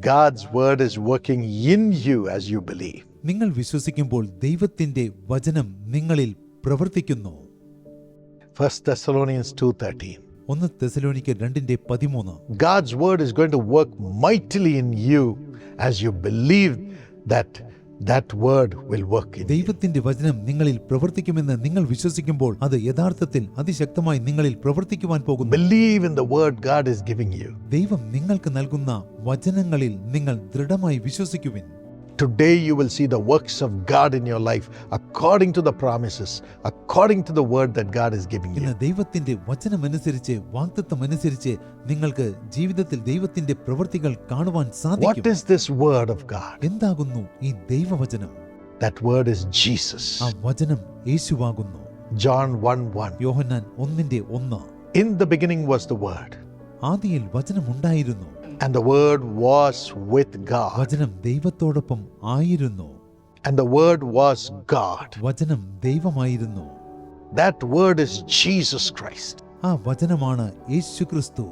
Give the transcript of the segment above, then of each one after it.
God's word is working in you as you believe. നിങ്ങൾ വിശ്വസിക്കുമ്പോൾ ദൈവത്തിന്റെ വചനം നിങ്ങളിൽ പ്രവർത്തിക്കുന്നു. 1 Thessalonians 2:13. 1 തെസ്സലോനിക്കർ 2:13. God's word is going to work mightily in you as you believe that word will work in you. ദൈവത്തിന്റെ വചനം നിങ്ങളിൽ പ്രവർത്തിക്കുമെന്ന് നിങ്ങൾ വിശ്വസിക്കുമ്പോൾ അത് യഥാർത്ഥത്തിൽ അതിശക്തമായി നിങ്ങളിൽ പ്രവർത്തിക്കുവാൻ പോകുന്നു. Believe in the word God is giving you. ദൈവം നിങ്ങൾക്ക് നൽകുന്ന വചനങ്ങളിൽ നിങ്ങൾ ദൃഢമായി വിശ്വസിക്കുവിൻ. Today you will see the works of God in your life according to the promises, according to the word that God is giving you. ഇന്ന് ദൈവത്തിന്റെ വചനമനുസരിച്ച് വാഗ്ദത്തമനുസരിച്ച് നിങ്ങൾക്ക് ജീവിതത്തിൽ ദൈവത്തിന്റെ പ്രവൃത്തികൾ കാണുവാൻ സാധിക്കും. What is this word of God? എന്താകുന്നു ഈ ദൈവവചനം? That word is Jesus. ആ വചനം യേശുവാകുന്നു. John 1:1. Yohannan 1:1. In the beginning was the word. ആദിയിൽ വചനം ഉണ്ടായിരുന്നു. And the word was with God. വചനം ദൈവത്തോടൊപ്പം ആയിരുന്നു. And the word was God. വചനം ദൈവമായിരുന്നു. That word is Jesus Christ. ആ വചനമാണ് യേശുക്രിസ്തു.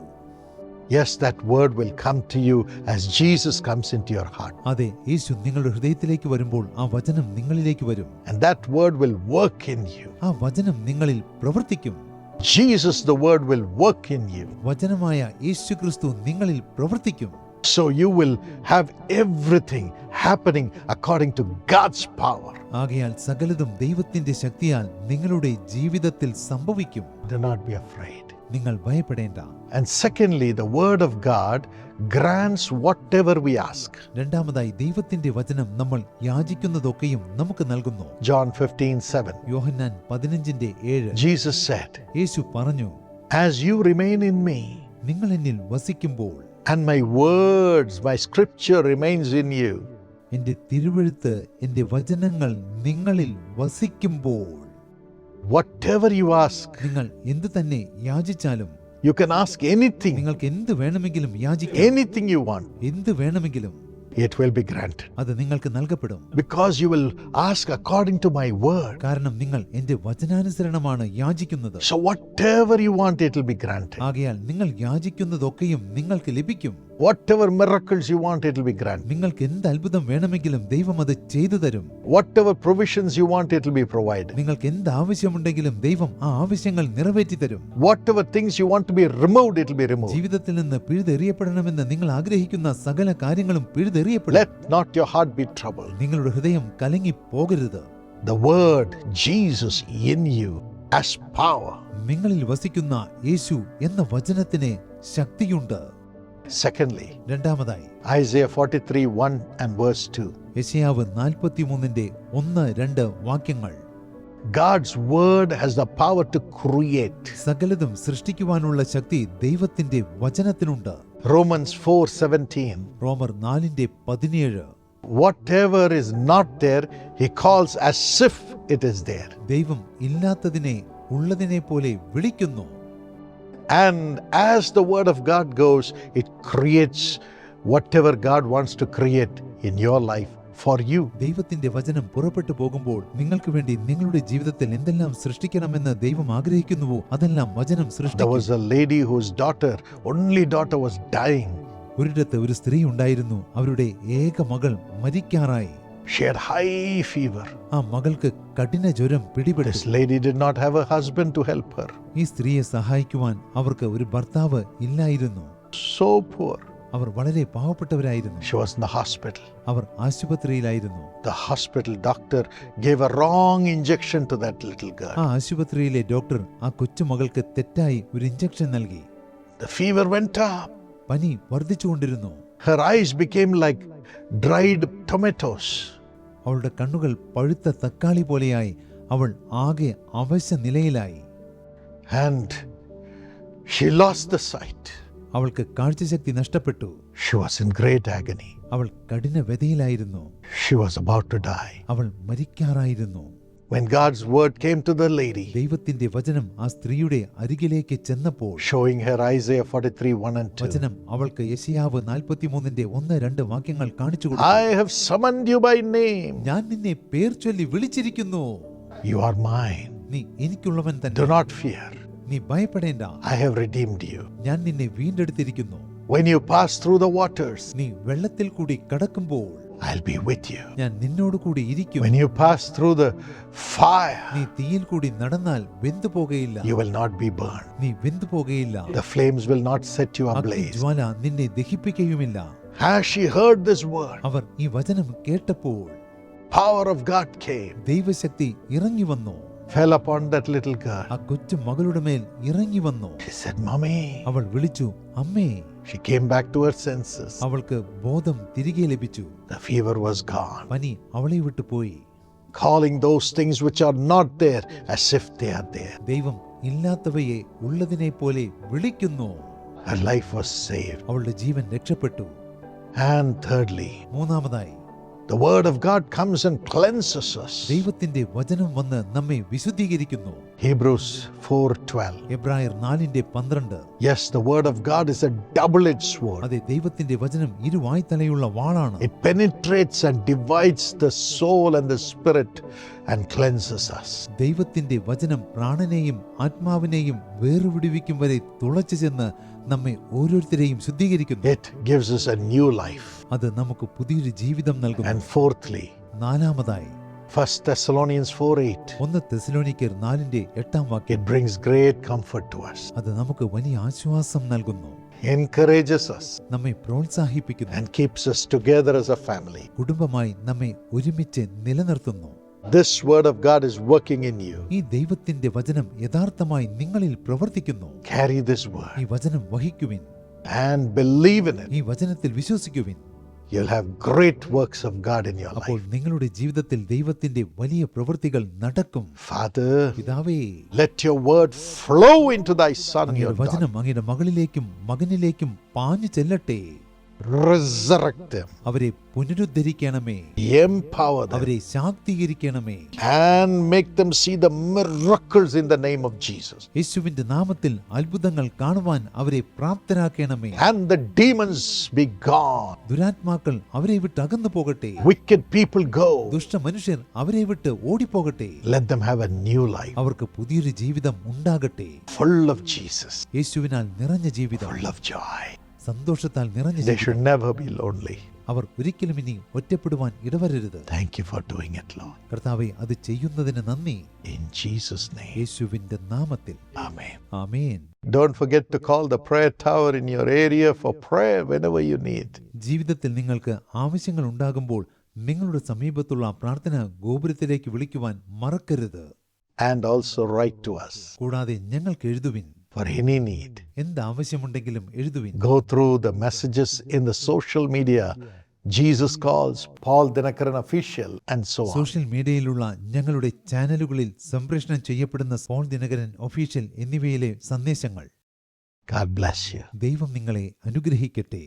Yes, that word will come to you as Jesus comes into your heart. അതെ, യേശു നിങ്ങളുടെ ഹൃദയത്തിലേക്ക് വരുമ്പോൾ ആ വചനം നിങ്ങളിലേക്ക് വരും. And that word will work in you. ആ വചനം നിങ്ങളിൽ പ്രവർത്തിക്കും. Jesus, the word, will work in you. വചനമായ യേശുക്രിസ്തു നിങ്ങളിൽ പ്രവർത്തിക്കും. So you will have everything happening according to God's power. ആകയാൽ സകലതും ദൈവത്തിന്റെ ശക്തിയാൽ നിങ്ങളുടെ ജീവിതത്തിൽ സംഭവിക്കും. Do not be afraid. നിങ്ങൾ ഭയപ്പെടേണ്ട. And secondly, the word of God grants whatever we ask. രണ്ടാമതായി ദൈവത്തിന്റെ വചനം നമ്മൾ യാചിക്കുന്നതൊക്കെയും നമുക്ക് നൽകുന്നു. John 15:7. യോഹന്നാൻ 15:7. Jesus said, യേശു പറഞ്ഞു, as you remain in me, നിങ്ങൾ എന്നിൽ വസിക്കുമ്പോൾ, and my words, my scripture remains in you, എന്റെ തിരുവെഴുത്ത്, എന്റെ വചനങ്ങൾ നിങ്ങളിൽ വസിക്കുമ്പോൾ, whatever you ask, നിങ്ങൾ എന്ത് തന്നെ യാചിച്ചാലും, you can ask anything, നിങ്ങൾക്ക് എന്ത് വേണമെങ്കിലും യാചിക്കാം. anything you want, എന്ത് വേണമെങ്കിലും it will be granted. അത് നിങ്ങൾക്ക് നൽകപ്പെടും. Because you will ask according to my word. കാരണം നിങ്ങൾ എന്റെ വചനാനുസരണമാണ് യാചിക്കുന്നത്. So whatever you want, it will be granted. ആകയാൽ നിങ്ങൾ യാചിക്കുന്നതൊക്കെയും നിങ്ങൾക്ക് ലഭിക്കും. Whatever miracles you want, it will be granted. നിങ്ങൾക്ക് എന്ത് അത്ഭുതം വേണമെങ്കിലും ദൈവം അത് ചെയ്തു തരും. Whatever provisions you want, it will be provided. നിങ്ങൾക്ക് എന്ത് ആവശ്യമുണ്ടെങ്കിലും ദൈവം ആ ആവശ്യങ്ങൾ നിറവേറ്റി തരും. Whatever things you want to be removed, it will be removed. ജീവിതത്തിൽ നിന്ന് പിഴുതെറിയപ്പെടണമെന്ന് നിങ്ങൾ ആഗ്രഹിക്കുന്ന സകല കാര്യങ്ങളും പിഴുതെറിയപ്പെടും. Let not your heart be troubled. നിങ്ങളുടെ ഹൃദയം കലങ്ങി പോകരുത്. The word Jesus in you has power. നിങ്ങളിൽ വസിക്കുന്ന യേശു എന്ന വചനത്തിന് ശക്തിയുണ്ട്. Secondly, രണ്ടാമതായി Isaiah 43:1 and verse 2. യെശയ്യാവ് 43:1-2 വാക്യങ്ങൾ. God's word has the power to create. സകലതും സൃഷ്ടിക്കുവാനുള്ള ശക്തി ദൈവത്തിന്റെ വചനത്തിനുണ്ട്. Romans 4:17. റോമർ 4:17. Whatever is not there, he calls as if it is there. ദൈവം ഇല്ലാത്തതിനെ ഉള്ളതിനെ പോലെ വിളിക്കുന്നു. And as the word of God goes, it creates whatever God wants to create in your life for you. ദൈവത്തിന്റെ വചനം പുറപ്പെട്ടു പോകുമ്പോൾ നിങ്ങൾക്ക് വേണ്ടി നിങ്ങളുടെ ജീവിതത്തിൽ എന്തെല്ലാം സൃഷ്ടിക്കണമെന്ന് ദൈവം ആഗ്രഹിക്കുന്നുവോ അതെല്ലാം വചനം There സൃഷ്ടിക്കും. was a lady whose only daughter was dying. ഒരിടത്ത് ഒരു സ്ത്രീ ഉണ്ടായിരുന്നു. അവരുടെ ഏക മകൾ മരിക്കാറായി. She had high fever. ആ മകൾക്ക് കഠിന ജ്വരം പിടിപെട്ടു. This lady did not have a husband to help her. ഈ സ്ത്രീയെ സഹായിക്കുവാൻ അവർക്ക് ഒരു ഭർത്താവ് ഇല്ലായിരുന്നു. So poor. അവർ വളരെ പാവപ്പെട്ടവരായിരുന്നു. She was in the hospital. അവർ ആശുപത്രിയിലായിരുന്നു. The hospital doctor gave a wrong injection to that little girl. ആ ആശുപത്രിയിലെ ഡോക്ടർ ആ കൊച്ചുമകൾക്ക് തെറ്റായി ഒരു ഇഞ്ചക്ഷൻ നൽകി. The fever went up. പനി വർദ്ധിച്ചുകൊണ്ടിരുന്നു. Her eyes became like dried tomatoes. അവളുടെ കണ്ണുകൾ പഴുത്ത തക്കാളി പോലെയായി. അവൾ ആകെ അവശ നിലയിലായി. And she lost the sight. അവൾക്ക് കാഴ്ചശക്തി നഷ്ടപ്പെട്ടു. She was in great agony. അവൾ കഠിന വ്യതയിലായിരുന്നു. She was about to die. അവൾ മരിക്കാറായിരുന്നു. When God's word came to the lady, ദൈവത്തിന്റെ വചനം ആ സ്ത്രീയുടെ അരികിലേക്ക് ചെന്നപ്പോൾ, showing her Isaiah 43:1 and 2. വചനം അവൾക്ക് യെശയ്യാവ് 43:1-2 വാക്യങ്ങൾ കാണിച്ചു കൊടുത്തു. I have summoned you by name. ഞാൻ നിന്നെ പേർ ചൊല്ലി വിളിച്ചിരിക്കുന്നു. You are mine. നീ എനിക്കുള്ളവൻ തന്നെ. Do not fear. നീ ഭയപ്പെടേണ്ട. I have redeemed you. ഞാൻ നിന്നെ വീണ്ടെടുത്തിരിക്കുന്നു. When you pass through the waters, നീ വെള്ളത്തിൽ കൂടി കടക്കുമ്പോൾ I'll be with you. ഞാൻ നിന്നോട് കൂടി ഇരിക്കും. When you pass through the fire, നീ തീയിൽ കൂടി നടന്നാൽ വെന്തു പോകയില്ല. you will not be burned. നീ വെന്തു പോകയില്ല. The flames will not set you ablaze. അഗ്നിജ്വാല നിന്നെ ദഹിപ്പിക്കുകയുമില്ല. As she heard this word, അവർ ഈ വചനം കേട്ടപ്പോൾ power of God came, ദൈവശക്തി ഇറങ്ങി വന്നു. fell upon that little girl. ആ കൊച്ചു മകളുടെ മേൽ ഇറങ്ങി വന്നു. She said, Mommy. അവൾ വിളിച്ചു, അമ്മേ. She came back to her senses. അവൾക്ക് ബോധം തിരികെ ലഭിച്ചു. The fever was gone. പനി അവളെ വിട്ടു പോയി. Calling those things which are not there as if they are there. ദൈവം ഇല്ലാത്തവയെ ഉള്ളതിനെ പോലെ വിളിക്കുന്നു. Her life was saved. അവളുടെ ജീവൻ രക്ഷപ്പെട്ടു. And thirdly, മൂന്നാമതായി the word of God comes and cleanses us. ദൈവത്തിന്റെ വചനം വന്ന് നമ്മെ വിശുദ്ധീകരിക്കുന്നു. Hebrews 4:12. എബ്രായർ 4:12. Yes, the word of God is a double-edged sword. അതെ, ദൈവത്തിന്റെ വചനം ഇരുവായ്ത്തലയുള്ള വാളാണ്. It penetrates and divides the soul and the spirit and cleanses us. ദൈവത്തിന്റെ വചനം പ്രാണനെയും ആത്മാവിനെയും വേർപിടിവിക്കും വരെ തുളച്ചു ചെന്ന് നമ്മെ ഓരോരുത്തരെയും ശുദ്ധീകരിക്കുന്നു. It gives us a new life. അത് നമുക്ക് പുതിയൊരു ജീവിതം നൽകുന്നു. And fourthly, നാലാമതായി 1 Thessalonians 4:8. 1 തെസ്സലോനിക്കർ 4:8 It brings great comfort to us. അത് നമുക്ക് വലിയ ആശ്വാസം നൽകുന്നു. Encourages us നമ്മെ പ്രോത്സാഹിപ്പിക്കുന്നു. and keeps us together as a family. കുടുംബമായി നമ്മെ ഒരുമിച്ച് നിലനിർത്തുന്നു. This word of God is working in you. ഈ ദൈവത്തിന്റെ വചനം യഥാർത്ഥമായി നിങ്ങളിൽ പ്രവർത്തിക്കുന്നു. Carry this ഈ word വചനം വഹിക്കുവിൻ. and believe in it. ഈ വചനത്തിൽ വിശ്വസിക്കുവിൻ. You'll have great works of God in your അപ്പോൾ life. നിങ്ങളുടെ ജീവിതത്തിൽ ദൈവത്തിന്റെ വലിയ പ്രവൃത്തികൾ നടക്കും. Father, പിതാവേ, let your word flow into thy son, your അങ്ങയുടെ daughter. വചനം അങ്ങയുടെ മകളിലേക്കും മകനിലേക്കും പാഞ്ഞു ചെല്ലട്ടെ. Resurrect them, അവരെ പുനരുദ്ധരിക്കണമേ. empower them, അവരെ ശാക്തീകരിക്കണമേ. and make them see the miracles in the name of Jesus. യേശുവിന്റെ നാമത്തിൽ അത്ഭുതങ്ങൾ കാണുവാൻ അവരെ പ്രാപ്തരാക്കണമേ. And the demons be gone. ദുരാത്മാക്കൾ അവരെ വിട്ട് അകന്നു പോകട്ടെ. Wicked people go. ദുഷ്ട മനുഷ്യർ അവരെ വിട്ട് ഓടിപ്പോകട്ടെ. Let them have a new life, അവർക്ക് പുതിയൊരു ജീവിതം ഉണ്ടാകട്ടെ. full of Jesus, യേശുവിനാൽ നിറഞ്ഞ ജീവിതം, full of joy. സന്തോഷത്താൽ നിറഞ്ഞ They ജീവിതം. should never be lonely. അവർ ഒരിക്കലും ഇനി ഒറ്റപ്പെടുവാൻ ഇടവരരുത്. Thank you for doing it, Lord. കർത്താവേ, അത് ചെയ്യുന്നതിന് നന്ദി. In Jesus' name, യേശുവിന്റെ നാമത്തിൽ amen. Amen. Don't forget to call the prayer tower in your area for prayer whenever you need. ജീവിതത്തിൽ നിങ്ങൾക്ക് ആവശ്യങ്ങൾ ഉണ്ടാകുമ്പോൾ നിങ്ങളുടെ സമീപത്തുള്ള പ്രാർത്ഥന ഗോപുരത്തിലേക്ക് വിളിക്കുവാൻ മറക്കരുത്. And also write to us കൂടാതെ ഞങ്ങൾക്ക് എഴുതുവിൻ. for any need. എന്ത് ആവശ്യമുണ്ടെങ്കിലും എഴുതുവിൻ. Go through the messages in the social media. Jesus Calls, Paul Dinakaran Official, and so on. Social മീഡിയയിലുള്ള ഞങ്ങളുടെ ചാനലുകളിൽ സംപ്രേഷണം ചെയ്യപ്പെടുന്ന പോൾ ദിനകരൻ ഒഫീഷ്യൽ എന്നിവയിലെ സന്ദേശങ്ങൾ. God bless you. ദൈവം നിങ്ങളെ അനുഗ്രഹിക്കട്ടെ.